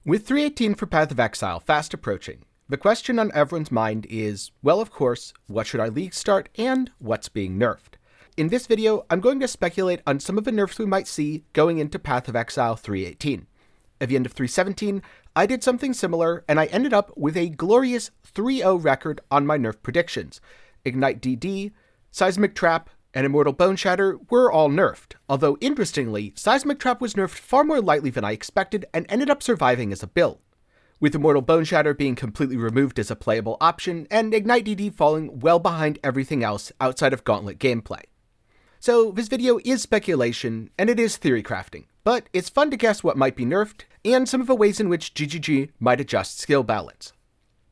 With 3.18 for Path of Exile fast approaching, the question on everyone's mind is, well, of course, what should our league start and what's being nerfed? In this video, I'm going to speculate on some of the nerfs we might see going into Path of Exile 3.18. At the end of 3.17, I did something similar, and I ended up with a glorious 3-0 record on my nerf predictions. Ignite DD, Seismic Trap, and Immortal Bone Shatter were all nerfed, although interestingly, Seismic Trap was nerfed far more lightly than I expected and ended up surviving as a build, with Immortal Bone Shatter being completely removed as a playable option, and Ignite DD falling well behind everything else outside of Gauntlet gameplay. So this video is speculation, and it is theory crafting, but it's fun to guess what might be nerfed, and some of the ways in which GGG might adjust skill balance.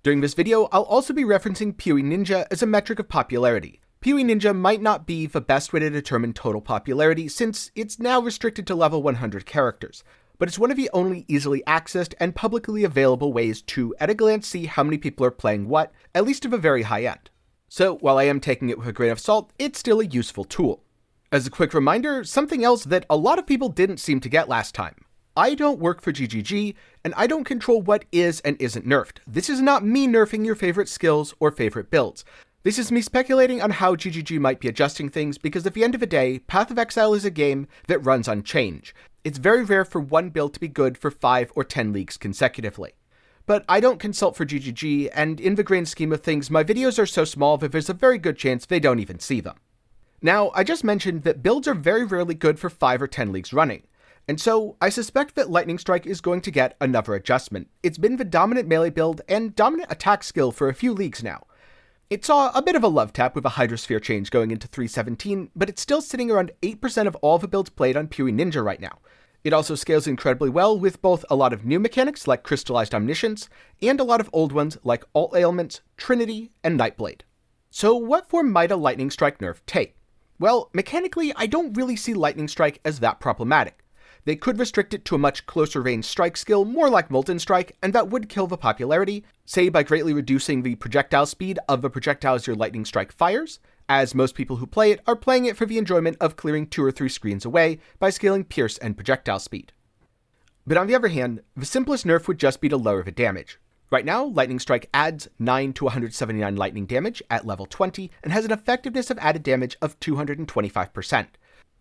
During this video, I'll also be referencing PoE Ninja as a metric of popularity. PoE Ninja might not be the best way to determine total popularity since it's now restricted to level 100 characters, but it's one of the only easily accessed and publicly available ways to, at a glance, see how many people are playing what, at least of a very high end. So while I am taking it with a grain of salt, it's still a useful tool. As a quick reminder, something else that a lot of people didn't seem to get last time. I don't work for GGG, and I don't control what is and isn't nerfed. This is not me nerfing your favorite skills or favorite builds. This is me speculating on how GGG might be adjusting things because at the end of the day, Path of Exile is a game that runs on change. It's very rare for one build to be good for 5 or 10 leagues consecutively. But I don't consult for GGG, and in the grand scheme of things, my videos are so small that there's a very good chance they don't even see them. Now, I just mentioned that builds are very rarely good for 5 or 10 leagues running, and so I suspect that Lightning Strike is going to get another adjustment. It's been the dominant melee build and dominant attack skill for a few leagues now. It saw a bit of a love tap with a Hydrosphere change going into 3.17, but it's still sitting around 8% of all the builds played on PoE Ninja right now. It also scales incredibly well with both a lot of new mechanics like Crystallized Omniscience, and a lot of old ones like Alt Ailments, Trinity, and Nightblade. So what form might a Lightning Strike nerf take? Well, mechanically, I don't really see Lightning Strike as that problematic. They could restrict it to a much closer range strike skill, more like Molten Strike, and that would kill the popularity, say by greatly reducing the projectile speed of the projectiles your Lightning Strike fires, as most people who play it are playing it for the enjoyment of clearing 2 or 3 screens away by scaling Pierce and projectile speed. But on the other hand, the simplest nerf would just be to lower the damage. Right now, Lightning Strike adds 9 to 179 lightning damage at level 20, and has an effectiveness of added damage of 225%.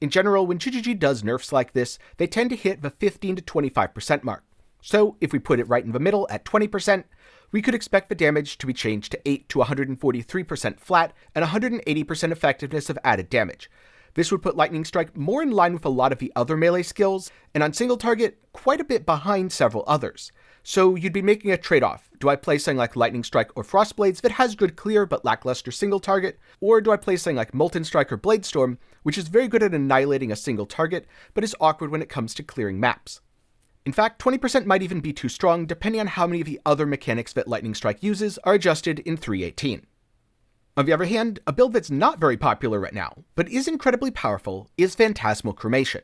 In general, when GGG does nerfs like this, they tend to hit the 15 to 25% mark. So if we put it right in the middle at 20%, we could expect the damage to be changed to 8 to 143% flat and 180% effectiveness of added damage. This would put Lightning Strike more in line with a lot of the other melee skills, and on single target, quite a bit behind several others. So you'd be making a trade-off. Do I play something like Lightning Strike or Frostblades that has good clear but lackluster single target? Or do I play something like Molten Strike or Bladestorm, which is very good at annihilating a single target, but is awkward when it comes to clearing maps? In fact, 20% might even be too strong depending on how many of the other mechanics that Lightning Strike uses are adjusted in 3.18. On the other hand, a build that's not very popular right now, but is incredibly powerful, is Phantasmal Cremation.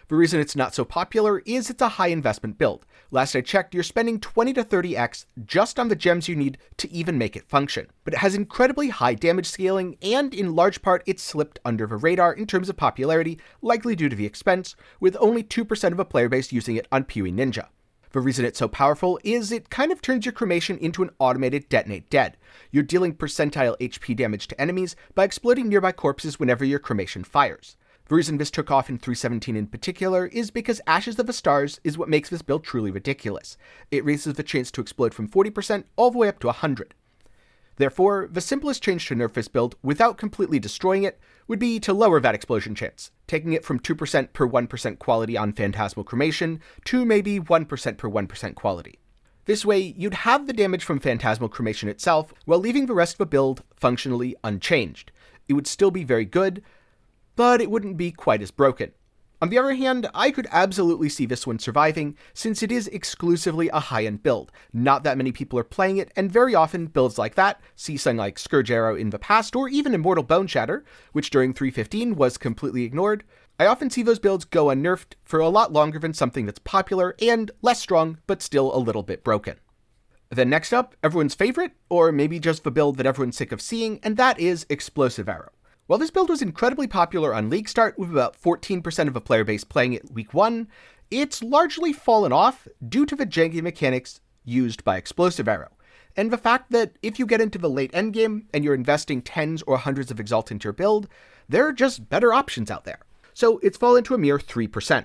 The reason it's not so popular is it's a high investment build. Last I checked, you're spending 20 to 30x just on the gems you need to even make it function. But it has incredibly high damage scaling, and in large part it's slipped under the radar in terms of popularity, likely due to the expense, with only 2% of a player base using it on PoE Ninja. The reason it's so powerful is it kind of turns your cremation into an automated detonate dead. You're dealing percentile HP damage to enemies by exploding nearby corpses whenever your cremation fires. The reason this took off in 3.17 in particular is because Ashes of the Stars is what makes this build truly ridiculous. It raises the chance to explode from 40% all the way up to 100%. Therefore, the simplest change to nerf this build without completely destroying it would be to lower that explosion chance, taking it from 2% per 1% quality on Phantasmal Cremation to maybe 1% per 1% quality. This way, you'd have the damage from Phantasmal Cremation itself while leaving the rest of the build functionally unchanged. It would still be very good, but it wouldn't be quite as broken. On the other hand, I could absolutely see this one surviving, since it is exclusively a high-end build. Not that many people are playing it, and very often builds like that, see something like Scourge Arrow in the past, or even Immortal Bone Shatter, which during 3.15 was completely ignored. I often see those builds go unnerfed for a lot longer than something that's popular and less strong, but still a little bit broken. Then next up, everyone's favorite, or maybe just the build that everyone's sick of seeing, and that is Explosive Arrow. While this build was incredibly popular on League Start with about 14% of the player base playing it week 1, it's largely fallen off due to the janky mechanics used by Explosive Arrow, and the fact that if you get into the late endgame and you're investing tens or hundreds of Exalt into your build, there are just better options out there. So it's fallen to a mere 3%.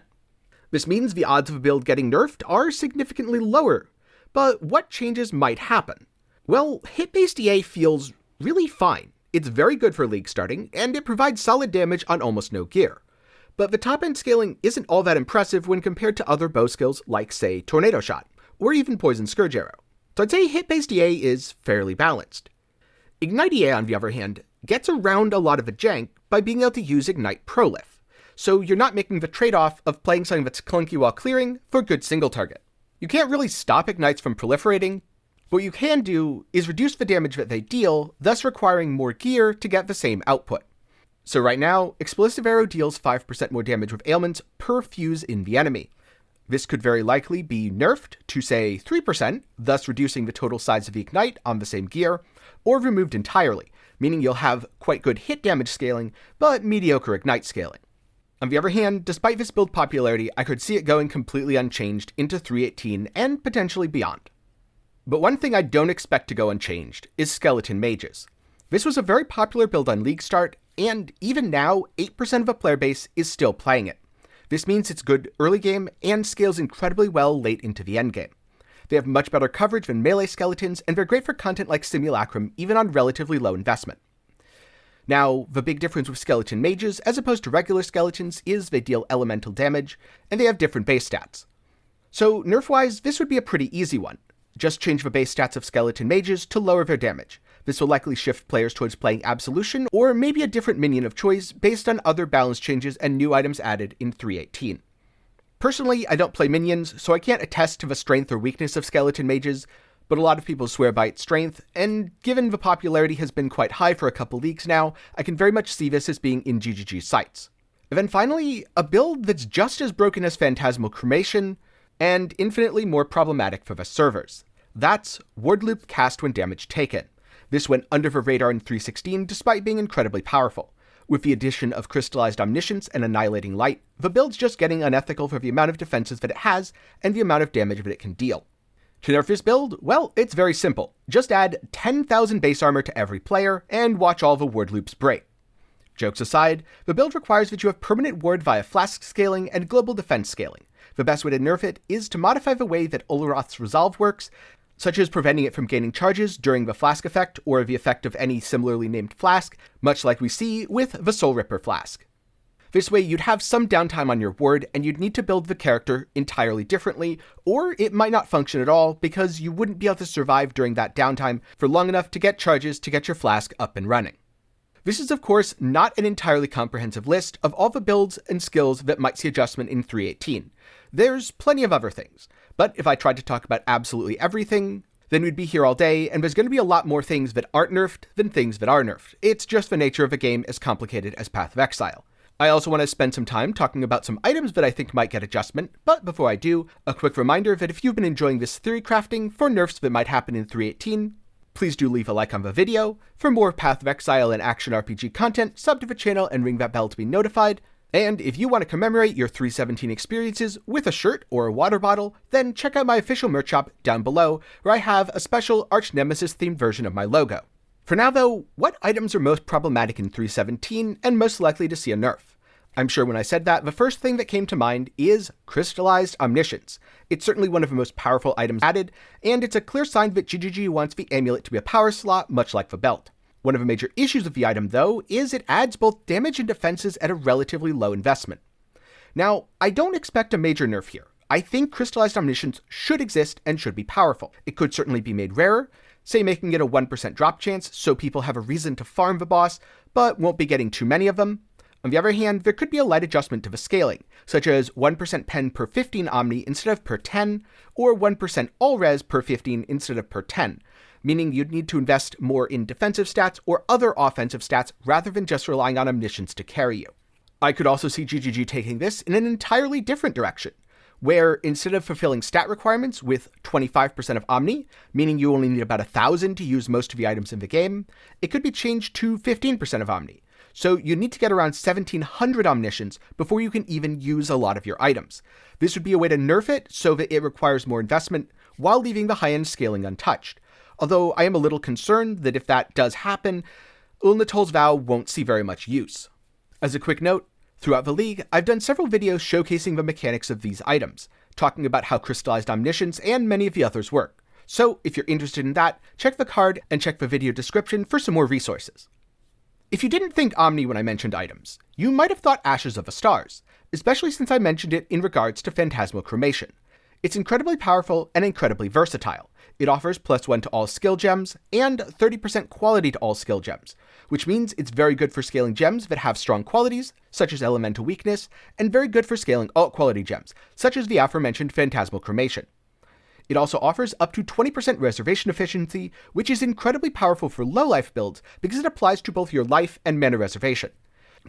This means the odds of a build getting nerfed are significantly lower, but what changes might happen? Well, hit-based EA feels really fine. It's very good for league starting, and it provides solid damage on almost no gear. But the top-end scaling isn't all that impressive when compared to other bow skills like, say, Tornado Shot, or even Poison Scourge Arrow. So I'd say hit-based EA is fairly balanced. Ignite EA, on the other hand, gets around a lot of the jank by being able to use Ignite Prolif, so you're not making the trade-off of playing something that's clunky while clearing for good single target. You can't really stop Ignites from proliferating, but what you can do is reduce the damage that they deal, thus requiring more gear to get the same output. So right now, Explosive Arrow deals 5% more damage with ailments per fuse in the enemy. This could very likely be nerfed to, say, 3%, thus reducing the total size of the Ignite on the same gear, or removed entirely, meaning you'll have quite good hit damage scaling, but mediocre Ignite scaling. On the other hand, despite this build popularity, I could see it going completely unchanged into 3.18 and potentially beyond. But one thing I don't expect to go unchanged is Skeleton Mages. This was a very popular build on League Start, and even now, 8% of the player base is still playing it. This means it's good early game and scales incredibly well late into the endgame. They have much better coverage than melee skeletons, and they're great for content like Simulacrum, even on relatively low investment. Now, the big difference with skeleton mages, as opposed to regular skeletons, is they deal elemental damage, and they have different base stats. So, nerf-wise, this would be a pretty easy one. Just change the base stats of skeleton mages to lower their damage. This will likely shift players towards playing Absolution, or maybe a different minion of choice based on other balance changes and new items added in 3.18. Personally, I don't play minions, so I can't attest to the strength or weakness of skeleton mages, but a lot of people swear by its strength, and given the popularity has been quite high for a couple leagues now, I can very much see this as being in GGG's sights. And then finally, a build that's just as broken as Phantasmal Cremation, and infinitely more problematic for the servers. That's Ward Loop cast when damage taken. This went under the radar in 3.16 despite being incredibly powerful. With the addition of Crystallized Omniscience and Annihilating Light, the build's just getting unethical for the amount of defenses that it has and the amount of damage that it can deal. To nerf this build? Well, it's very simple. Just add 10,000 base armor to every player and watch all the ward loops break. Jokes aside, the build requires that you have permanent ward via flask scaling and global defense scaling. The best way to nerf it is to modify the way that Oloroth's Resolve works, such as preventing it from gaining charges during the flask effect or the effect of any similarly named flask, much like we see with the Soul Ripper flask. This way you'd have some downtime on your ward and you'd need to build the character entirely differently, or it might not function at all because you wouldn't be able to survive during that downtime for long enough to get charges to get your flask up and running. This is of course not an entirely comprehensive list of all the builds and skills that might see adjustment in 3.18. There's plenty of other things, but if I tried to talk about absolutely everything, then we'd be here all day, and there's going to be a lot more things that aren't nerfed than things that are nerfed. It's just the nature of a game as complicated as Path of Exile. I also want to spend some time talking about some items that I think might get adjustment, but before I do, a quick reminder that if you've been enjoying this theory crafting for nerfs that might happen in 3.18, please do leave a like on the video. For more Path of Exile and action RPG content, sub to the channel and ring that bell to be notified. And if you want to commemorate your 3.17 experiences with a shirt or a water bottle, then check out my official merch shop down below, where I have a special Arch Nemesis themed version of my logo. For now though, what items are most problematic in 3.17 and most likely to see a nerf? I'm sure when I said that, the first thing that came to mind is Crystallized Omniscience. It's certainly one of the most powerful items added, and it's a clear sign that GGG wants the amulet to be a power slot, much like the belt. One of the major issues with the item, though, is it adds both damage and defenses at a relatively low investment. Now, I don't expect a major nerf here. I think Crystallized Omniscience should exist and should be powerful. It could certainly be made rarer, say making it a 1% drop chance so people have a reason to farm the boss, but won't be getting too many of them. On the other hand, there could be a light adjustment to the scaling, such as 1% pen per 15 Omni instead of per 10, or 1% all res per 15 instead of per 10, meaning you'd need to invest more in defensive stats or other offensive stats rather than just relying on Omniscience to carry you. I could also see GGG taking this in an entirely different direction, where instead of fulfilling stat requirements with 25% of Omni, meaning you only need about 1,000 to use most of the items in the game, it could be changed to 15% of Omni. so you need to get around 1700 Omniscience before you can even use a lot of your items. This would be a way to nerf it so that it requires more investment while leaving the high-end scaling untouched. Although I am a little concerned that if that does happen, Ulnatol's Vow won't see very much use. As a quick note, throughout the league, I've done several videos showcasing the mechanics of these items, talking about how Crystallized Omniscience and many of the others work. So if you're interested in that, check the card and check the video description for some more resources. If you didn't think Omni when I mentioned items, you might have thought Ashes of the Stars, especially since I mentioned it in regards to Phantasmal Cremation. It's incredibly powerful and incredibly versatile. It offers +1 to all skill gems and 30% quality to all skill gems, which means it's very good for scaling gems that have strong qualities, such as Elemental Weakness, and very good for scaling alt quality gems, such as the aforementioned Phantasmal Cremation. It also offers up to 20% reservation efficiency, which is incredibly powerful for low life builds because it applies to both your life and mana reservation.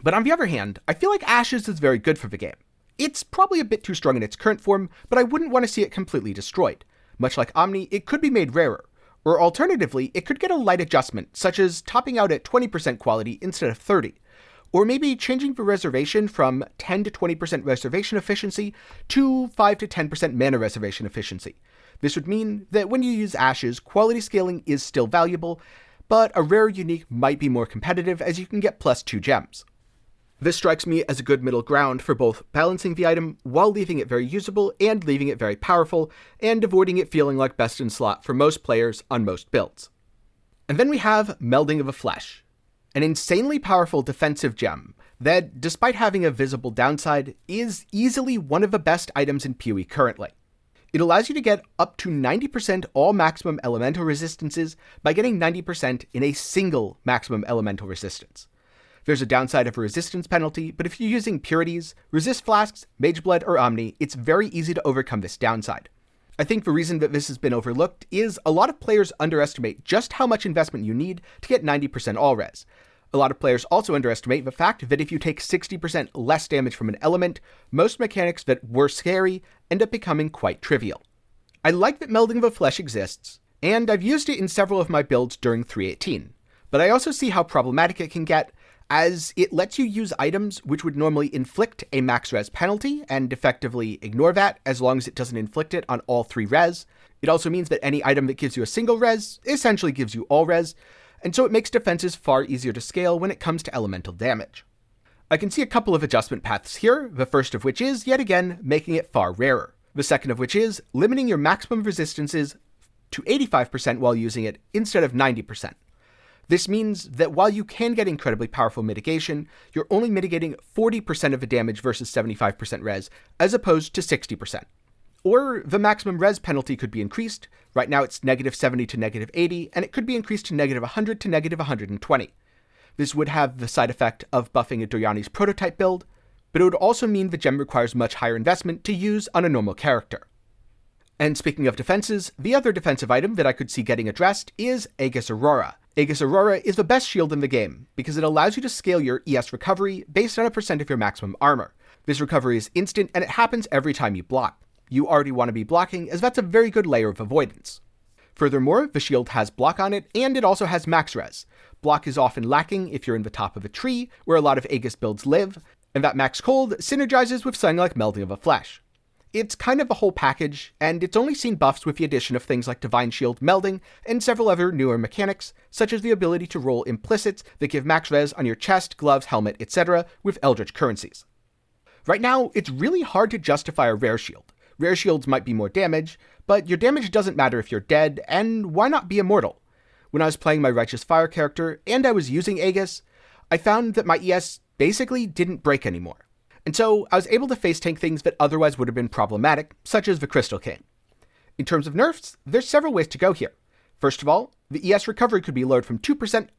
But on the other hand, I feel like Ashes is very good for the game. It's probably a bit too strong in its current form, but I wouldn't want to see it completely destroyed. Much like Omni, it could be made rarer, or alternatively, it could get a light adjustment, such as topping out at 20% quality instead of 30, or maybe changing the reservation from 10 to 20% reservation efficiency to 5 to 10% mana reservation efficiency. This would mean that when you use Ashes, quality scaling is still valuable, but a rare unique might be more competitive as you can get +2 gems. This strikes me as a good middle ground for both balancing the item while leaving it very usable and leaving it very powerful, and avoiding it feeling like best in slot for most players on most builds. And then we have Melding of the Flesh, an insanely powerful defensive gem that, despite having a visible downside, is easily one of the best items in PoE currently. It allows you to get up to 90% all maximum elemental resistances by getting 90% in a single maximum elemental resistance. There's a downside of a resistance penalty, but if you're using Purities, Resist Flasks, Mageblood, or Omni, it's very easy to overcome this downside. I think the reason that this has been overlooked is a lot of players underestimate just how much investment you need to get 90% all res. A lot of players also underestimate the fact that if you take 60% less damage from an element, most mechanics that were scary end up becoming quite trivial. I like that Melding of the Flesh exists, and I've used it in several of my builds during 3.18, but I also see how problematic it can get, as it lets you use items which would normally inflict a max res penalty and effectively ignore that as long as it doesn't inflict it on all 3 res. It also means that any item that gives you a single res essentially gives you all res, and so it makes defenses far easier to scale when it comes to elemental damage. I can see a couple of adjustment paths here, the first of which is, yet again, making it far rarer. The second of which is limiting your maximum resistances to 85% while using it instead of 90%. This means that while you can get incredibly powerful mitigation, you're only mitigating 40% of the damage versus 75% res, as opposed to 60%. Or the maximum res penalty could be increased. Right now it's -70 to -80, and it could be increased to -100 to -120. This would have the side effect of buffing a Doryani's prototype build, but it would also mean the gem requires much higher investment to use on a normal character. And speaking of defenses, the other defensive item that I could see getting addressed is Aegis Aurora. Aegis Aurora is the best shield in the game, because it allows you to scale your ES recovery based on a percent of your maximum armor. This recovery is instant, and it happens every time you block. You already want to be blocking, as that's a very good layer of avoidance. Furthermore, the shield has block on it, and it also has max res. Block is often lacking if you're in the top of a tree, where a lot of Aegis builds live, and that max cold synergizes with something like Melding of the Flesh. It's kind of a whole package, and it's only seen buffs with the addition of things like Divine Shield Melding, and several other newer mechanics, such as the ability to roll implicits that give max res on your chest, gloves, helmet, etc. with Eldritch currencies. Right now, it's really hard to justify a rare shield. Rare shields might be more damage, but your damage doesn't matter if you're dead, and why not be immortal? When I was playing my Righteous Fire character, and I was using Aegis, I found that my ES basically didn't break anymore. And so I was able to face tank things that otherwise would have been problematic, such as the Crystal King. In terms of nerfs, there's several ways to go here. First of all, the ES recovery could be lowered from 2%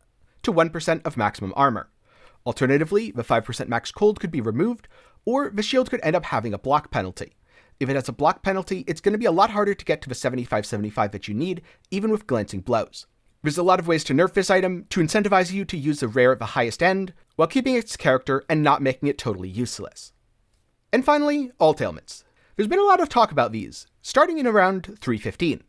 to 1% of maximum armor. Alternatively, the 5% max cold could be removed, or the shield could end up having a block penalty. If it has a block penalty, it's going to be a lot harder to get to the 75-75 that you need, even with glancing blows. There's a lot of ways to nerf this item to incentivize you to use the rare at the highest end, while keeping its character and not making it totally useless. And finally, alt ailments. There's been a lot of talk about these, starting in around 3.15,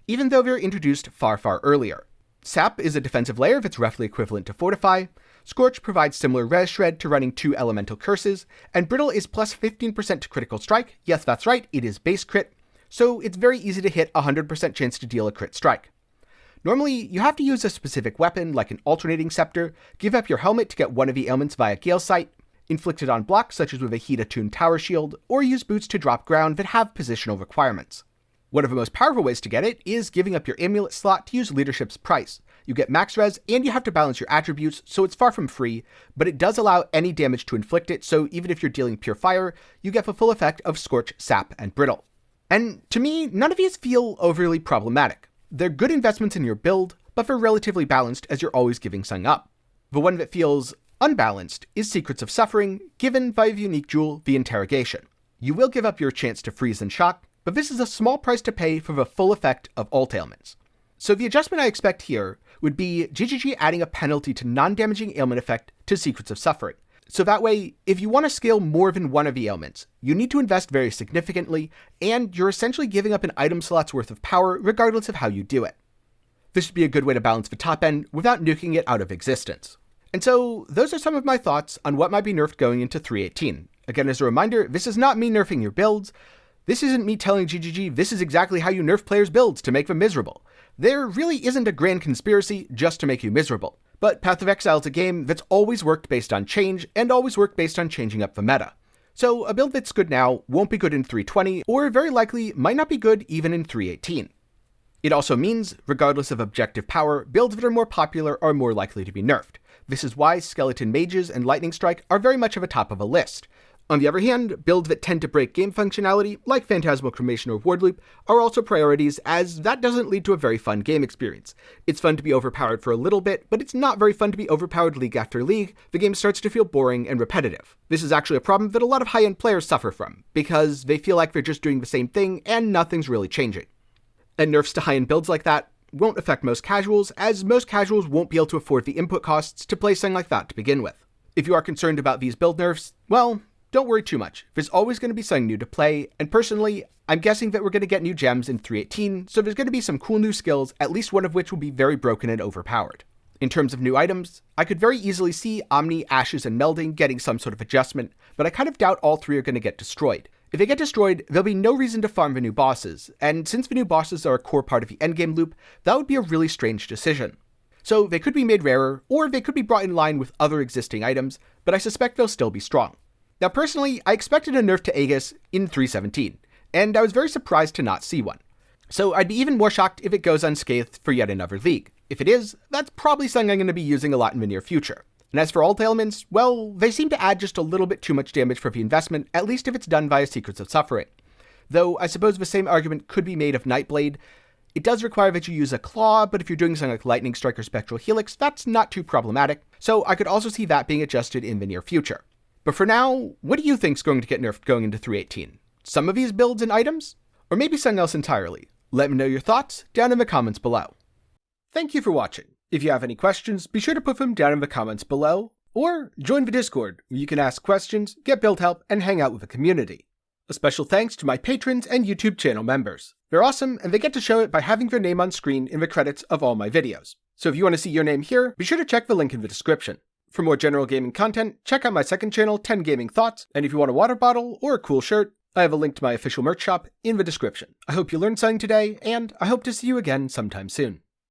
even though they were introduced far, far earlier. Sap is a defensive layer that's roughly equivalent to Fortify, Scorch provides similar res shred to running 2 elemental curses, and Brittle is plus 15% to critical strike. Yes, that's right, it is base crit, so it's very easy to hit 100% chance to deal a crit strike. Normally, you have to use a specific weapon like an alternating scepter, give up your helmet to get one of the ailments via Gale Sight, inflict it on blocks such as with a heat-attuned tower shield, or use boots to drop ground that have positional requirements. One of the most powerful ways to get it is giving up your amulet slot to use Leadership's Price. You get max res, and you have to balance your attributes, so it's far from free, but it does allow any damage to inflict it, so even if you're dealing pure fire, you get the full effect of Scorch, Sap, and Brittle. And to me, none of these feel overly problematic. They're good investments in your build, but they're relatively balanced as you're always giving something up. The one that feels unbalanced is Secrets of Suffering, given by the unique jewel, the Interrogation. You will give up your chance to freeze and shock, but this is a small price to pay for the full effect of alt ailments. So the adjustment I expect here would be GGG adding a penalty to non-damaging ailment effect to Secrets of Suffering. So that way, if you want to scale more than one of the ailments, you need to invest very significantly, and you're essentially giving up an item slot's worth of power regardless of how you do it. This would be a good way to balance the top end without nuking it out of existence. And so, those are some of my thoughts on what might be nerfed going into 3.18. Again, as a reminder, this is not me nerfing your builds. This isn't me telling GGG this is exactly how you nerf players' builds to make them miserable. There really isn't a grand conspiracy just to make you miserable. But Path of Exile is a game that's always worked based on change, and always worked based on changing up the meta. So a build that's good now won't be good in 3.20, or very likely might not be good even in 3.18. It also means, regardless of objective power, builds that are more popular are more likely to be nerfed. This is why Skeleton Mages and Lightning Strike are very much of a top of a list. On the other hand, builds that tend to break game functionality, like Phantasmal Cremation or Ward Loop, are also priorities, as that doesn't lead to a very fun game experience. It's fun to be overpowered for a little bit, but it's not very fun to be overpowered league after league. The game starts to feel boring and repetitive. This is actually a problem that a lot of high-end players suffer from, because they feel like they're just doing the same thing and nothing's really changing. And nerfs to high-end builds like that won't affect most casuals, as most casuals won't be able to afford the input costs to play something like that to begin with. If you are concerned about these build nerfs, well, don't worry too much. There's always going to be something new to play, and personally, I'm guessing that we're going to get new gems in 3.18, so there's going to be some cool new skills, at least one of which will be very broken and overpowered. In terms of new items, I could very easily see Omni, Ashes, and Melding getting some sort of adjustment, but I kind of doubt all three are going to get destroyed. If they get destroyed, there'll be no reason to farm the new bosses, and since the new bosses are a core part of the endgame loop, that would be a really strange decision. So they could be made rarer, or they could be brought in line with other existing items, but I suspect they'll still be strong. Now personally, I expected a nerf to Aegis in 3.17, and I was very surprised to not see one. So I'd be even more shocked if it goes unscathed for yet another league. If it is, that's probably something I'm going to be using a lot in the near future. And as for alt ailments, well, they seem to add just a little bit too much damage for the investment, at least if it's done via Secrets of Suffering. Though I suppose the same argument could be made of Nightblade. It does require that you use a claw, but if you're doing something like Lightning Strike or Spectral Helix, that's not too problematic, so I could also see that being adjusted in the near future. But for now, what do you think's going to get nerfed going into 3.18? Some of these builds and items? Or maybe something else entirely? Let me know your thoughts down in the comments below. Thank you for watching. If you have any questions, be sure to put them down in the comments below, or join the Discord, where you can ask questions, get build help, and hang out with the community. A special thanks to my patrons and YouTube channel members. They're awesome, and they get to show it by having their name on screen in the credits of all my videos. So if you want to see your name here, be sure to check the link in the description. For more general gaming content, check out my second channel, 10 Gaming Thoughts, and if you want a water bottle or a cool shirt, I have a link to my official merch shop in the description. I hope you learned something today, and I hope to see you again sometime soon.